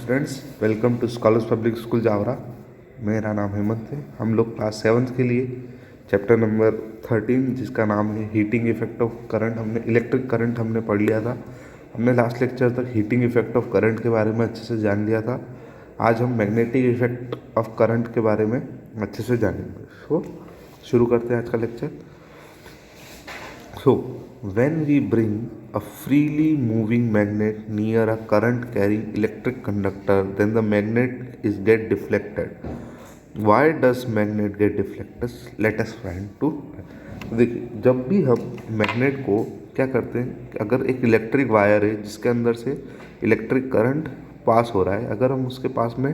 Students, welcome to Scholars Public School Jaora. मेरा नाम हेमंत है। हम लोग क्लास 7th के लिए चैप्टर नंबर 13 जिसका नाम है हीटिंग इफेक्ट ऑफ करंट, हमने इलेक्ट्रिक करंट हमने पढ़ लिया था। हमने लास्ट लेक्चर तक हीटिंग इफेक्ट ऑफ करंट के बारे में अच्छे से जान लिया था। आज हम मैग्नेटिक इफेक्ट ऑफ करंट के बारे में अच्छे से जानेंगे। सो शुरू करते हैं आज का lecture. So, when we bring a freely moving magnet near a current carrying electric conductor, then the magnet is get deflected. Why does magnet get deflected? Let us find to. देखिए, जब भी हम मैग्नेट को क्या करते हैं कि अगर एक इलेक्ट्रिक वायर है जिसके अंदर से इलेक्ट्रिक करंट पास हो रहा है, अगर हम उसके पास में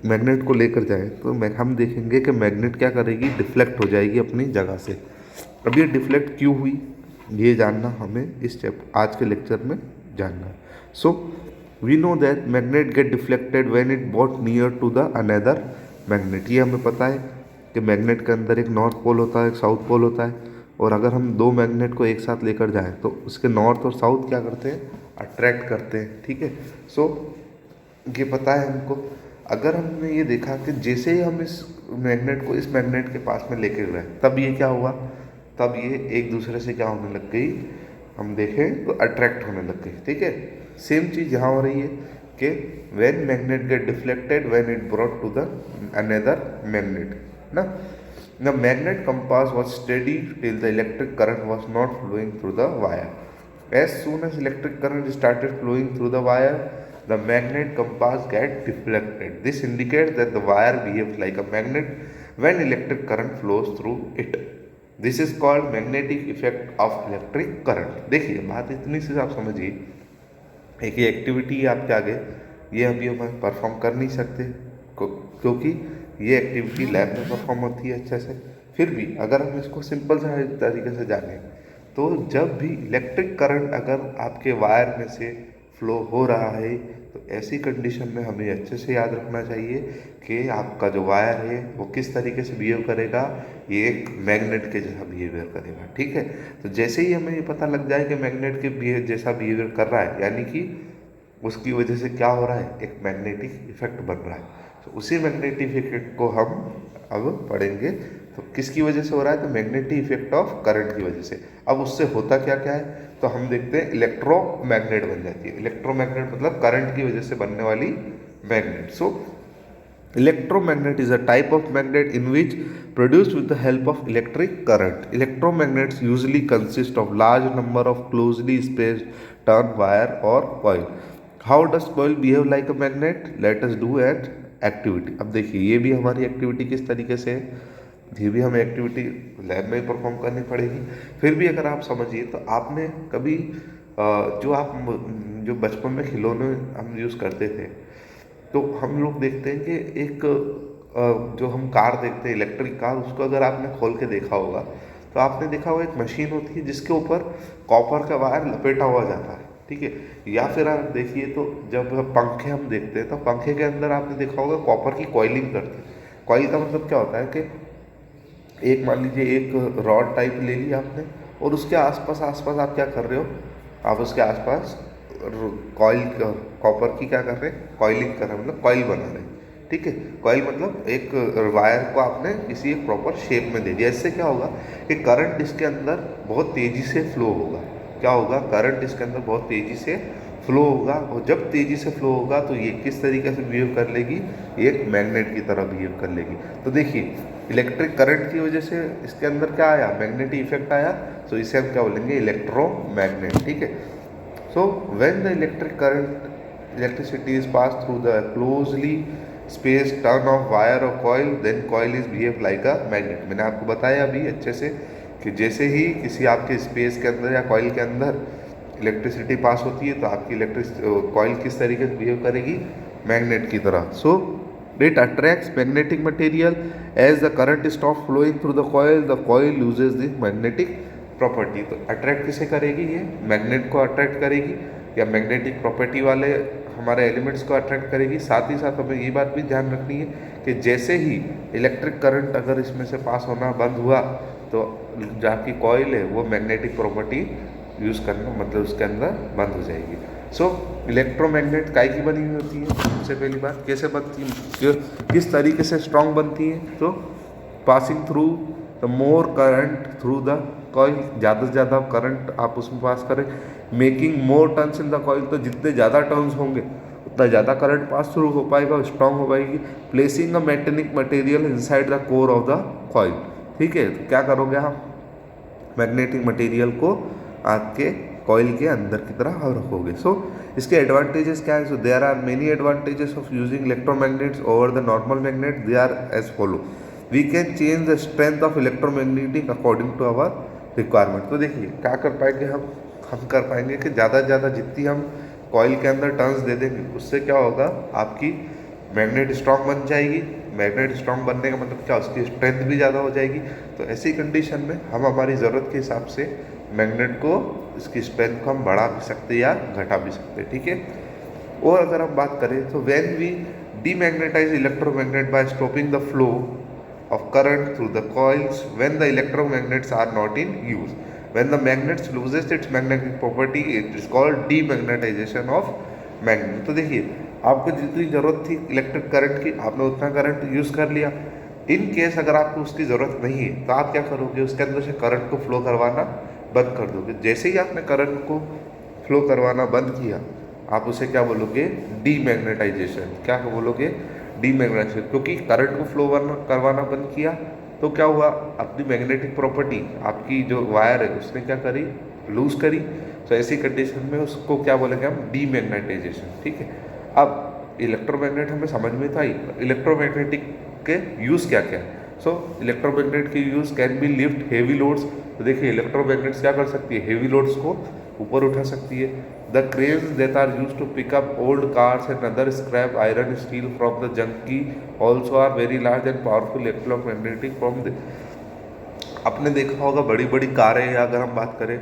मैग्नेट को लेकर जाएं तो हम देखेंगे कि मैग्नेट क्या करेगी, डिफ्लेक्ट हो जाएगी अपनी जगह से। अब ये डिफ्लेक्ट क्यों हुई, ये जानना हमें इस आज के लेक्चर में जानना है। So we know that magnet get deflected when it bought near to the another magnet. ये हमें पता है कि मैग्नेट के अंदर एक नॉर्थ पोल होता है, एक साउथ पोल होता है, और अगर हम दो मैग्नेट को एक साथ लेकर जाएं तो उसके नॉर्थ और साउथ क्या करते हैं, अट्रैक्ट करते हैं। ठीक है, सो ये पता है हमको। अगर हमने ये देखा कि जैसे ही हम इस मैग्नेट को इस मैग्नेट के पास में लेके गए, तब ये क्या हुआ, तब ये एक दूसरे से क्या होने लग गई, हम देखें तो अट्रैक्ट होने लग गई। ठीक है, सेम चीज़ यहाँ हो रही है कि when magnet get deflected when it brought to the another magnet ना। The magnet compass was steady till the electric current was not flowing through the wire. As soon as electric current started flowing through the wire, the magnet compass get deflected. This indicates that the wire behaves like a magnet when electric current flows through it. This is called magnetic effect of electric current. देखिए, बात इतनी सी आप समझिए, एक ये activity आपके आगे, ये अभी हम परफॉर्म कर नहीं सकते क्योंकि ये एक्टिविटी लैब में परफॉर्म होती है अच्छे से। फिर भी अगर हम इसको सिंपल सा तरीके से जानें तो जब भी इलेक्ट्रिक करंट अगर आपके वायर में से फ्लो हो रहा है तो ऐसी कंडीशन में हमें अच्छे से याद रखना चाहिए कि आपका जो वायर है वो किस तरीके से बिहेव करेगा, ये एक मैग्नेट के जैसा बिहेवियर करेगा। ठीक है, तो जैसे ही हमें ये पता लग जाए कि मैग्नेट के जैसा बिहेवियर कर रहा है, यानी कि उसकी वजह से क्या हो रहा है, एक मैग्नेटिक इफेक्ट बन रहा है। तो उसी मैग्नेटिक इफेक्ट को हम अब पढ़ेंगे। तो किसकी वजह से हो रहा है, तो मैग्नेटिक इफेक्ट ऑफ करंट की वजह से। अब उससे होता क्या क्या है, तो हम देखते हैं इलेक्ट्रोमैग्नेट बन जाती है। इलेक्ट्रोमैग्नेट मतलब करंट की वजह से बनने वाली magnet. So electromagnet is a type of magnet in which produced with the help of electric current. Electromagnets usually consist of large number of closely spaced turn wire or coil. How does coil behave like a magnet, let us do at activity. अब देखिए, ये भी हमारी activity किस तरीके से है, ये भी हमें एक्टिविटी लैब में ही परफॉर्म करनी पड़ेगी। फिर भी अगर आप समझिए तो आपने कभी जो बचपन में खिलौने हम यूज़ करते थे, तो हम लोग देखते हैं कि एक जो हम कार देखते हैं इलेक्ट्रिक कार, उसको अगर आपने खोल के देखा होगा तो आपने देखा होगा एक मशीन होती है जिसके ऊपर कॉपर का वायर लपेटा हुआ जाता है। ठीक है, या फिर आप देखिए तो जब पंखे हम देखते हैं तो पंखे के अंदर आपने देखा होगा कॉपर की कॉइलिंग करते हैं। कॉइल का मतलब क्या होता है कि एक मान लीजिए एक रॉड टाइप ले ली आपने और उसके आसपास आप क्या कर रहे हो, आप उसके आसपास कॉइल कॉपर की क्या कर रहे हैं, कॉइलिंग कर रहे हैं, मतलब कॉइल बना रहे हैं। ठीक है, कॉइल मतलब एक वायर को आपने किसी एक प्रॉपर शेप में दे दिया। इससे क्या होगा कि करंट इसके अंदर बहुत तेज़ी से फ्लो होगा। क्या होगा, करंट इसके अंदर बहुत तेज़ी से फ्लो होगा, और जब तेज़ी से फ्लो होगा तो ये किस तरीके से बिहेव कर लेगी, एक मैग्नेट की तरह बिहेव कर लेगी। तो देखिए, इलेक्ट्रिक करंट की वजह से इसके अंदर क्या आया, मैग्नेटिक इफेक्ट आया, तो इसे हम क्या बोलेंगे, इलेक्ट्रोमैग्नेट। ठीक है, so when the electricity is pass through the closely space turn of wire or coil, then coil is behave like a magnet. मैंने आपको बताया अभी अच्छे से कि जैसे ही किसी आपके स्पेस के अंदर या कॉइल के अंदर इलेक्ट्रिसिटी पास होती है तो आपकी कॉइल किस तरीके से बिहेव करेगी, मैग्नेट की तरह। So it attracts magnetic material as the current stop flowing through the coil loses the magnetic property. तो अट्रैक्ट किसे करेगी, ये मैग्नेट को अट्रैक्ट करेगी या मैग्नेटिक प्रॉपर्टी वाले हमारे एलिमेंट्स को अट्रैक्ट करेगी। साथ ही साथ हमें ये बात भी ध्यान रखनी है कि जैसे ही इलेक्ट्रिक करंट अगर इसमें से पास होना बंद हुआ तो जो आपकी कॉइल है वो मैग्नेटिक प्रॉपर्टी यूज़ करना, मतलब उसके अंदर बंद हो जाएगी। सो इलेक्ट्रोमैग्नेट काय की बनी हुई होती है? सबसे पहली बात कैसे बनती है, किस तरीके से स्ट्रॉन्ग बनती है? तो passing through the more current through the coil, ज़्यादा से ज़्यादा करंट आप उसमें पास करें, making more turns in the coil, तो जितने ज़्यादा टर्न्स होंगे उतना ज़्यादा करंट पास थ्रू हो पाएगा, स्ट्रॉन्ग हो पाएगी। Placing a magnetic material inside the core of the coil, ठीक है। तो क्या करोगे आप, मैग्नेटिक मटेरियल को आपके कॉइल के अंदर की तरह रखोगे। सो इसके एडवांटेजेस क्या है? So there are many advantages of using electromagnets over the normal magnet, they are as follow. We can change the strength of electromagnetic according to our requirement. तो देखिए क्या कर पाएंगे हम कर पाएंगे कि ज़्यादा से ज़्यादा जितनी हम कॉइल के अंदर टर्न्स दे देंगे उससे क्या होगा, आपकी मैग्नेट स्ट्रांग बन जाएगी। मैग्नेट स्ट्रांग बनने का मतलब क्या, उसकी स्ट्रेंथ भी ज़्यादा हो जाएगी। तो ऐसी कंडीशन में हम हमारी ज़रूरत के हिसाब से मैग्नेट को, इसकी स्ट्रेंथ को हम बढ़ा भी सकते हैं या घटा भी सकते हैं, ठीक है। और अगर हम बात करें तो when we demagnetise electromagnet by stopping the flow of current through the coils when the electromagnets are not in use. When the magnet loses its magnetic property, it is called demagnetization of magnet. तो देखिए आपको जितनी ज़रूरत थी electric current की, आपने उतना current use कर लिया। इन केस अगर आपको उसकी ज़रूरत नहीं है तो आप क्या करोगे, उसके अंदर से करंट को फ्लो करवाना बंद कर दोगे। जैसे ही आपने करंट को फ्लो करवाना बंद किया, आप उसे क्या बोलोगे, डीमैग्नेटाइजेशन। क्या बोलोगे, डीमैग्नेटाइजेशन। क्योंकि करंट को फ्लो करवाना बंद किया तो क्या हुआ, अपनी मैग्नेटिक प्रॉपर्टी आपकी जो वायर है उसने क्या करी, लूज करी। तो ऐसी कंडीशन में उसको क्या बोलेंगे हम, डीमैग्नेटाइजेशन, ठीक है। अब इलेक्ट्रोमैग्नेट हमें समझ में था ही, इलेक्ट्रोमैग्नेटिक के यूज़ क्या क्या है। सो इलेक्ट्रोमैग्नेट की use can be lift heavy loads. तो देखिए इलेक्ट्रोमैग्नेट्स क्या कर सकती है, हेवी लोड्स को ऊपर उठा सकती है। The cranes that are used to pick up old cars and other scrap iron steel from the junky also are very large and powerful electromagnetic from the. आपने देखा होगा बड़ी बड़ी कारें, या अगर हम बात करें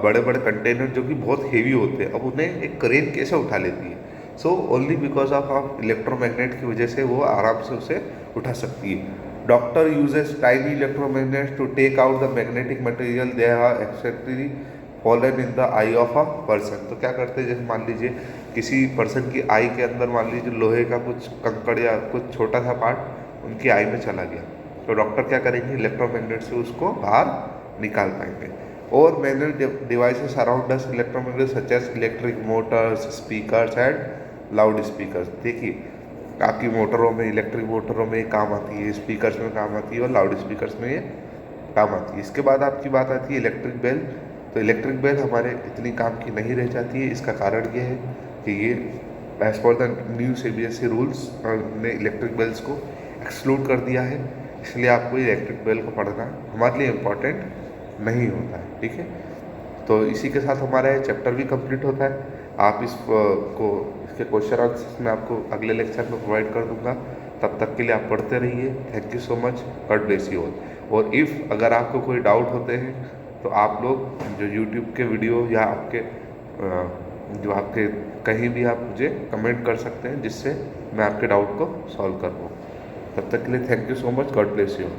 बड़े बड़े कंटेनर जो कि बहुत हेवी होते हैं, अब उन्हें एक क्रेन कैसे उठा लेती है। So only because of electromagnet की वजह से वो आराम से उसे उठा सकती है। Doctor uses tiny electromagnets to take out the magnetic material they are accidentally fallen in the eye of a person. तो क्या करते हैं, जैसे मान लीजिए किसी पर्सन की आई के अंदर मान लीजिए लोहे का कुछ कंकड़ या कुछ छोटा सा पार्ट उनकी आई में चला गया, तो डॉक्टर क्या करेंगे, इलेक्ट्रोमैग्नेट से उसको बाहर निकाल पाएंगे। और manual devices around us electromagnet such as electric motors, speakers and loud speakers. देखिए आपकी मोटरों में, इलेक्ट्रिक मोटरों में काम आती है, स्पीकर्स में काम आती है और लाउड स्पीकर्स में ये काम आती है। इसके बाद आपकी बात आती है इलेक्ट्रिक बेल। तो इलेक्ट्रिक बेल हमारे इतनी काम की नहीं रह जाती है। इसका कारण ये है कि ये as per the new CBSE rules ने इलेक्ट्रिक बेल्स को एक्सक्लूड कर दिया है, इसलिए आपको इलेक्ट्रिक बेल को पढ़ना हमारे लिए इम्पॉर्टेंट नहीं होता है, ठीक है। तो इसी के साथ हमारा ये चैप्टर भी कंप्लीट होता है। आप इसके क्वेश्चन आंसर्स मैं आपको अगले लेक्चर में प्रोवाइड कर दूंगा। तब तक के लिए आप पढ़ते रहिए। Thank you so much, God bless you all. और इफ़ अगर आपको कोई डाउट होते हैं तो आप लोग जो यूट्यूब के वीडियो या जो आपके कहीं भी आप मुझे कमेंट कर सकते हैं, जिससे मैं आपके डाउट को सॉल्व कर पाऊँ। तब तक के लिए thank you so much, God bless you all.